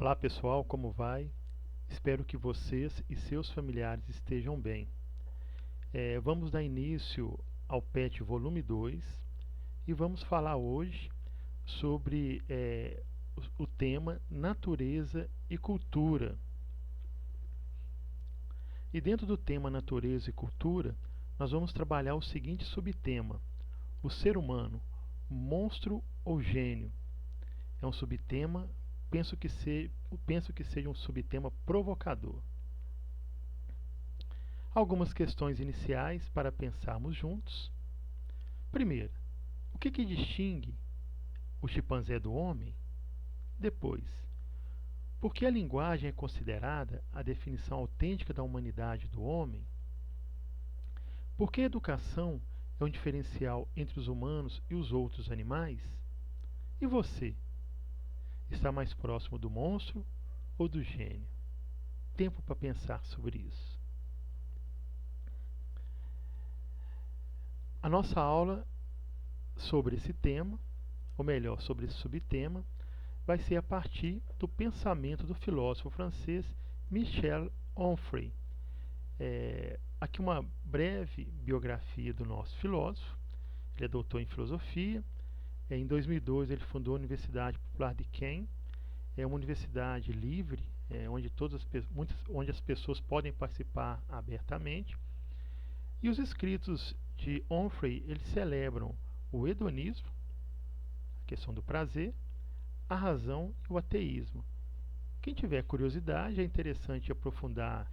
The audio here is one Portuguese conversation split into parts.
Olá pessoal, como vai? Espero que vocês e seus familiares estejam bem. Vamos dar início ao PET Volume 2 e vamos falar hoje sobre o tema Natureza e Cultura. E dentro do tema Natureza e Cultura, nós vamos trabalhar o seguinte subtema: o ser humano, monstro ou gênio? É um subtema, penso que seja um subtema provocador. Algumas questões iniciais para pensarmos juntos. Primeiro, o que distingue o chimpanzé do homem? Depois, por que a linguagem é considerada a definição autêntica da humanidade do homem? Por que a educação é um diferencial entre os humanos e os outros animais? E você? Está mais próximo do monstro ou do gênio? Tempo para pensar sobre isso. A nossa aula sobre esse tema, ou melhor, sobre esse subtema, vai ser a partir do pensamento do filósofo francês Michel Onfray. Aqui uma breve biografia do nosso filósofo. Ele é doutor em filosofia. Em 2002 ele fundou a Universidade Popular de Caen. É uma universidade livre, onde as pessoas podem participar abertamente. E os escritos de Onfray, eles celebram o hedonismo, a questão do prazer, a razão e o ateísmo. Quem tiver curiosidade, é interessante aprofundar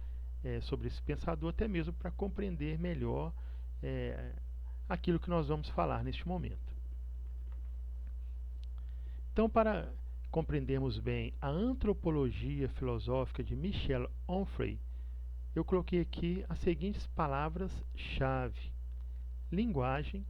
sobre esse pensador, até mesmo para compreender melhor aquilo que nós vamos falar neste momento. Então, para compreendermos bem a antropologia filosófica de Michel Onfray, eu coloquei aqui as seguintes palavras-chave: linguagem,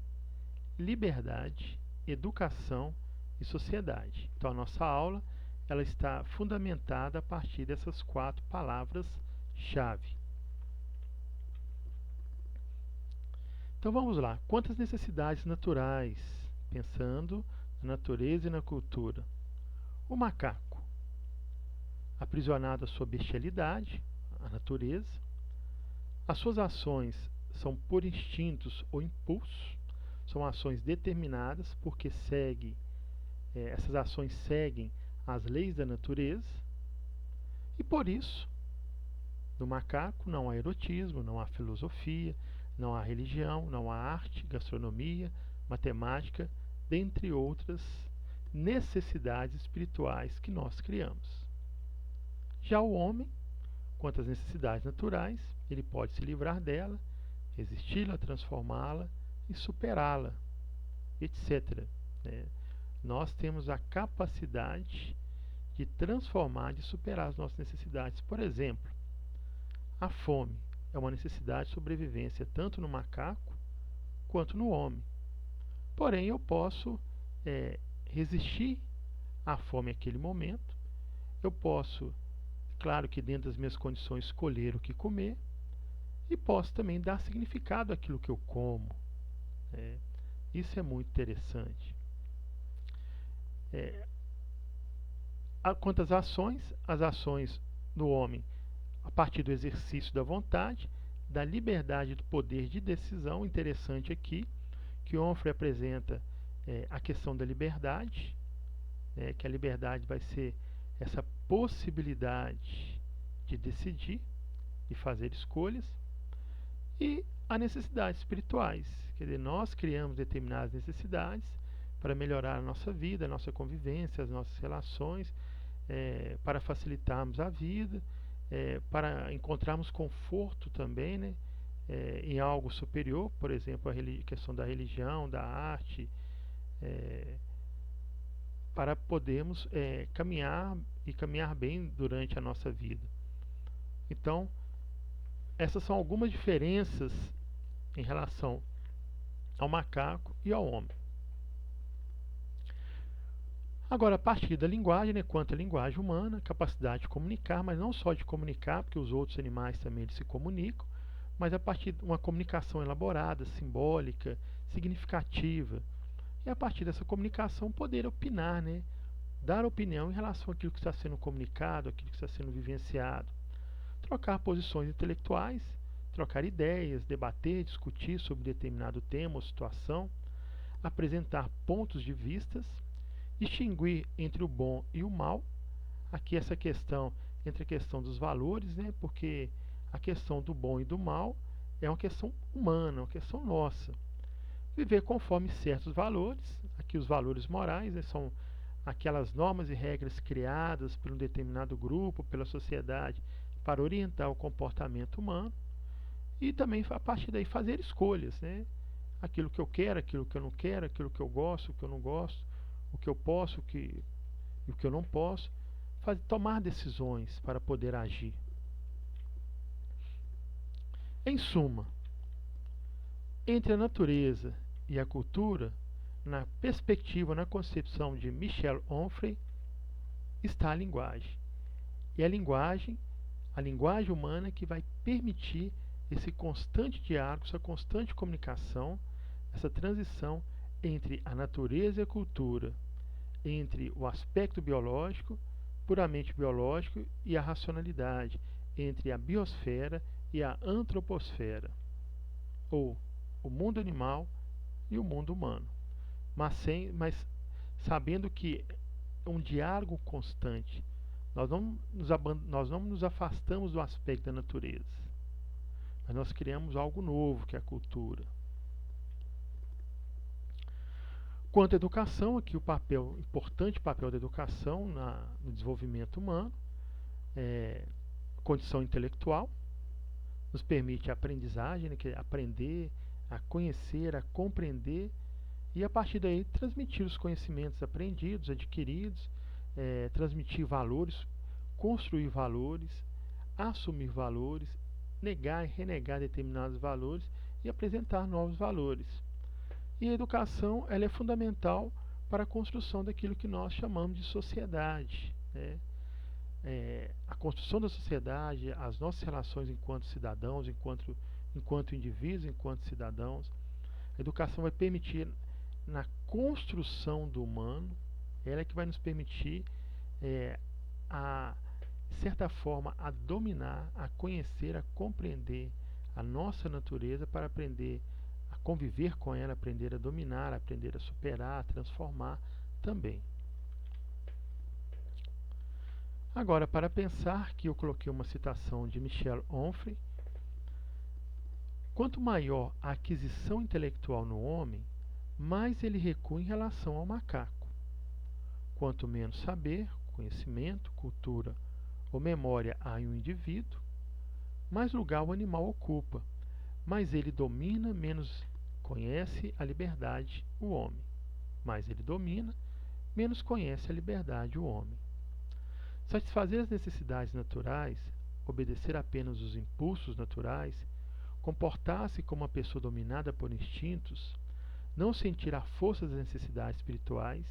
liberdade, educação e sociedade. Então a nossa aula ela está fundamentada a partir dessas 4 palavras-chave. Então vamos lá. Quantas necessidades naturais, pensando na natureza e na cultura? O macaco, aprisionado à sua bestialidade, a natureza. As suas ações são por instintos ou impulsos, são ações determinadas porque essas ações seguem as leis da natureza, e por isso, no macaco não há erotismo, não há filosofia, não há religião, não há arte, gastronomia, matemática, dentre outras necessidades espirituais que nós criamos. Já o homem, quanto às necessidades naturais, ele pode se livrar dela, resisti-la, transformá-la e superá-la, etc. Nós temos a capacidade de transformar, de superar as nossas necessidades. Por exemplo, a fome é uma necessidade de sobrevivência tanto no macaco quanto no homem. Porém, eu posso resistir à fome naquele momento. Eu posso, claro que dentro das minhas condições, escolher o que comer, e posso também dar significado àquilo que eu como. Isso é muito interessante. Quanto às ações, as ações do homem, a partir do exercício da vontade, da liberdade do poder de decisão. Interessante aqui que Onfray apresenta a questão da liberdade, que a liberdade vai ser essa possibilidade de decidir e fazer escolhas, e as necessidades espirituais, quer dizer, nós criamos determinadas necessidades para melhorar a nossa vida, a nossa convivência, as nossas relações, para facilitarmos a vida, para encontrarmos conforto também, em algo superior, por exemplo, a questão da religião, da arte, para podermos caminhar e caminhar bem durante a nossa vida. Então, essas são algumas diferenças em relação ao macaco e ao homem. Agora, a partir da linguagem, quanto à linguagem humana, capacidade de comunicar, mas não só de comunicar, porque os outros animais também eles se comunicam, mas a partir de uma comunicação elaborada, simbólica, significativa. E a partir dessa comunicação poder opinar, dar opinião em relação àquilo que está sendo comunicado, àquilo que está sendo vivenciado, trocar posições intelectuais, trocar ideias, debater, discutir sobre determinado tema ou situação, apresentar pontos de vistas, distinguir entre o bom e o mal. Aqui essa questão entre a questão dos valores, né? Porque a questão do bom e do mal é uma questão humana, uma questão nossa. Viver conforme certos valores, aqui os valores morais, né, são aquelas normas e regras criadas por um determinado grupo, pela sociedade, para orientar o comportamento humano, e também a partir daí fazer escolhas, né? Aquilo que eu quero, aquilo que eu não quero, aquilo que eu gosto, o que eu não gosto, o que eu posso e o que eu não posso, tomar decisões para poder agir. Em suma, entre a natureza e a cultura, na perspectiva, na concepção de Michel Onfray, está a linguagem. E a linguagem humana que vai permitir esse constante diálogo, essa constante comunicação, essa transição entre a natureza e a cultura, entre o aspecto biológico, puramente biológico, e a racionalidade, entre a biosfera e a antroposfera, ou o mundo animal e o mundo humano, mas sabendo que é um diálogo constante. Nós não nos afastamos do aspecto da natureza, mas nós criamos algo novo, que é a cultura. Quanto à educação, aqui o importante papel da educação no desenvolvimento humano, condição intelectual, nos permite a aprendizagem, né, que é aprender, a conhecer, a compreender, e a partir daí transmitir os conhecimentos aprendidos, adquiridos, transmitir valores, construir valores, assumir valores, negar e renegar determinados valores e apresentar novos valores. E a educação ela é fundamental para a construção daquilo que nós chamamos de sociedade, né? A construção da sociedade, as nossas relações enquanto cidadãos, enquanto indivíduos, enquanto cidadãos. A educação vai permitir, na construção do humano, ela é que vai nos permitir, de certa forma, a dominar, a conhecer, a compreender a nossa natureza para aprender a conviver com ela, aprender a dominar, aprender a superar, a transformar também. Agora, para pensar, que eu coloquei uma citação de Michel Onfray: quanto maior a aquisição intelectual no homem, mais ele recua em relação ao macaco. Quanto menos saber, conhecimento, cultura ou memória há em um indivíduo, mais lugar o animal ocupa, mais ele domina, menos conhece a liberdade o homem. Mais ele domina, menos conhece a liberdade o homem. Satisfazer as necessidades naturais, obedecer apenas os impulsos naturais, comportar-se como uma pessoa dominada por instintos, não sentir a força das necessidades espirituais,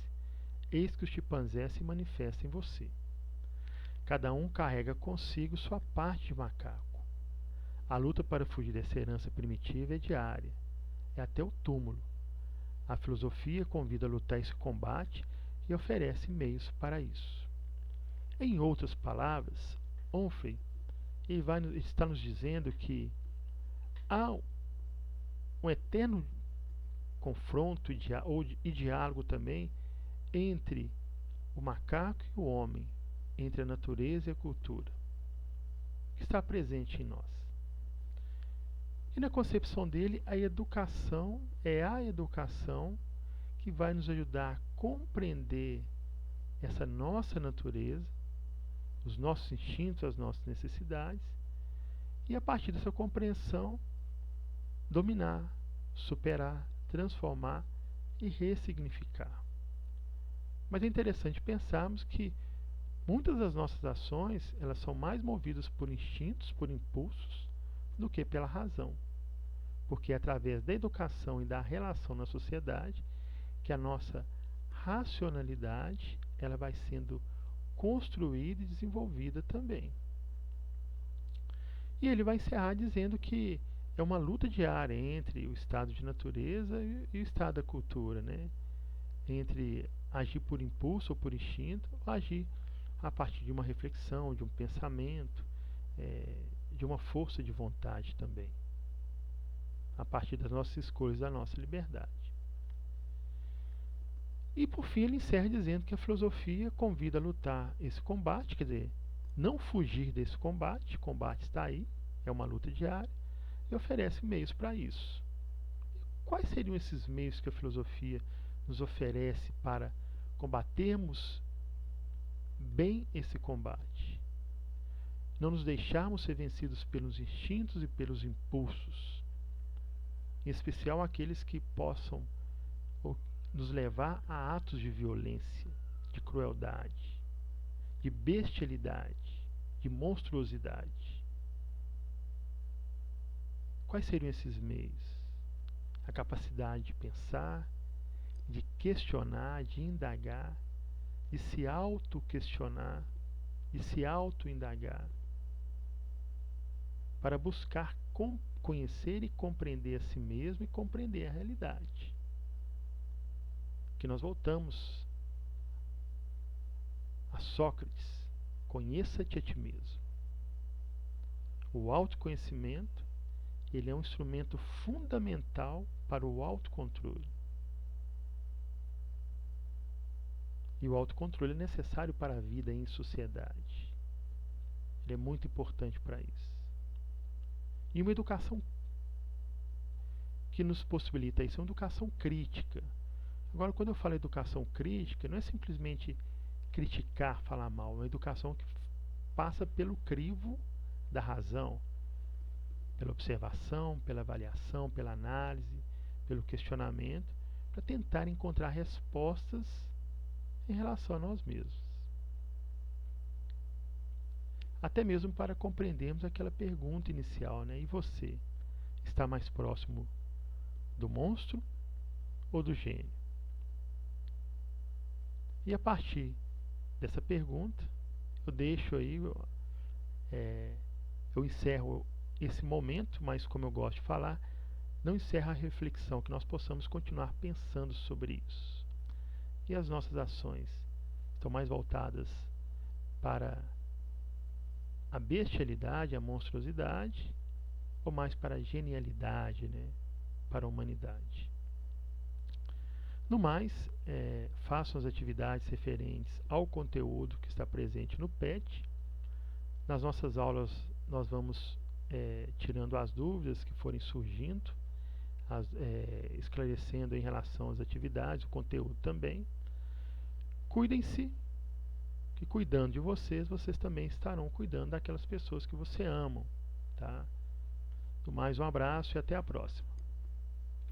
eis que o chimpanzé se manifesta em você. Cada um carrega consigo sua parte de macaco. A luta para fugir dessa herança primitiva é diária, é até o túmulo. A filosofia convida a lutar esse combate e oferece meios para isso. Em outras palavras, Onfray está nos dizendo que há um eterno confronto e diálogo também entre o macaco e o homem, entre a natureza e a cultura, que está presente em nós. E na concepção dele, a educação que vai nos ajudar a compreender essa nossa natureza, os nossos instintos, as nossas necessidades, e a partir dessa compreensão, dominar, superar, transformar e ressignificar. Mas é interessante pensarmos que muitas das nossas ações, elas são mais movidas por instintos, por impulsos, do que pela razão. Porque é através da educação e da relação na sociedade que a nossa racionalidade ela vai sendo construída e desenvolvida também. E ele vai encerrar dizendo que é uma luta diária entre o estado de natureza e o estado da cultura, né? Entre agir por impulso ou por instinto, ou agir a partir de uma reflexão, de um pensamento, de uma força de vontade também, a partir das nossas escolhas, da nossa liberdade. E por fim ele encerra dizendo que a filosofia convida a lutar esse combate, quer dizer, não fugir desse combate, o combate está aí, é uma luta diária, e oferece meios para isso. Quais seriam esses meios que a filosofia nos oferece para combatermos bem esse combate? Não nos deixarmos ser vencidos pelos instintos e pelos impulsos, em especial aqueles que possam nos levar a atos de violência, de crueldade, de bestialidade, de monstruosidade. Quais seriam esses meios? A capacidade de pensar, de questionar, de indagar, de se auto-questionar, de se auto-indagar, para buscar conhecer e compreender a si mesmo e compreender a realidade. Que nós voltamos a Sócrates, conheça-te a ti mesmo. O autoconhecimento, ele é um instrumento fundamental para o autocontrole. E o autocontrole é necessário para a vida em sociedade. Ele é muito importante para isso. E uma educação que nos possibilita isso é uma educação crítica. Agora, quando eu falo educação crítica, não é simplesmente criticar, falar mal, é uma educação que passa pelo crivo da razão, pela observação, pela avaliação, pela análise, pelo questionamento, para tentar encontrar respostas em relação a nós mesmos. Até mesmo para compreendermos aquela pergunta inicial, né? E você? Está mais próximo do monstro ou do gênio? E a partir dessa pergunta, eu deixo aí, eu encerro esse momento, mas como eu gosto de falar, não encerra a reflexão, que nós possamos continuar pensando sobre isso. E as nossas ações estão mais voltadas para a bestialidade, a monstruosidade, ou mais para a genialidade, né? Para a humanidade. No mais, façam as atividades referentes ao conteúdo que está presente no PET. Nas nossas aulas nós vamos tirando as dúvidas que forem surgindo, esclarecendo em relação às atividades, o conteúdo também. Cuidem-se, que cuidando de vocês, vocês também estarão cuidando daquelas pessoas que você amam, tá? Mais um abraço e até a próxima.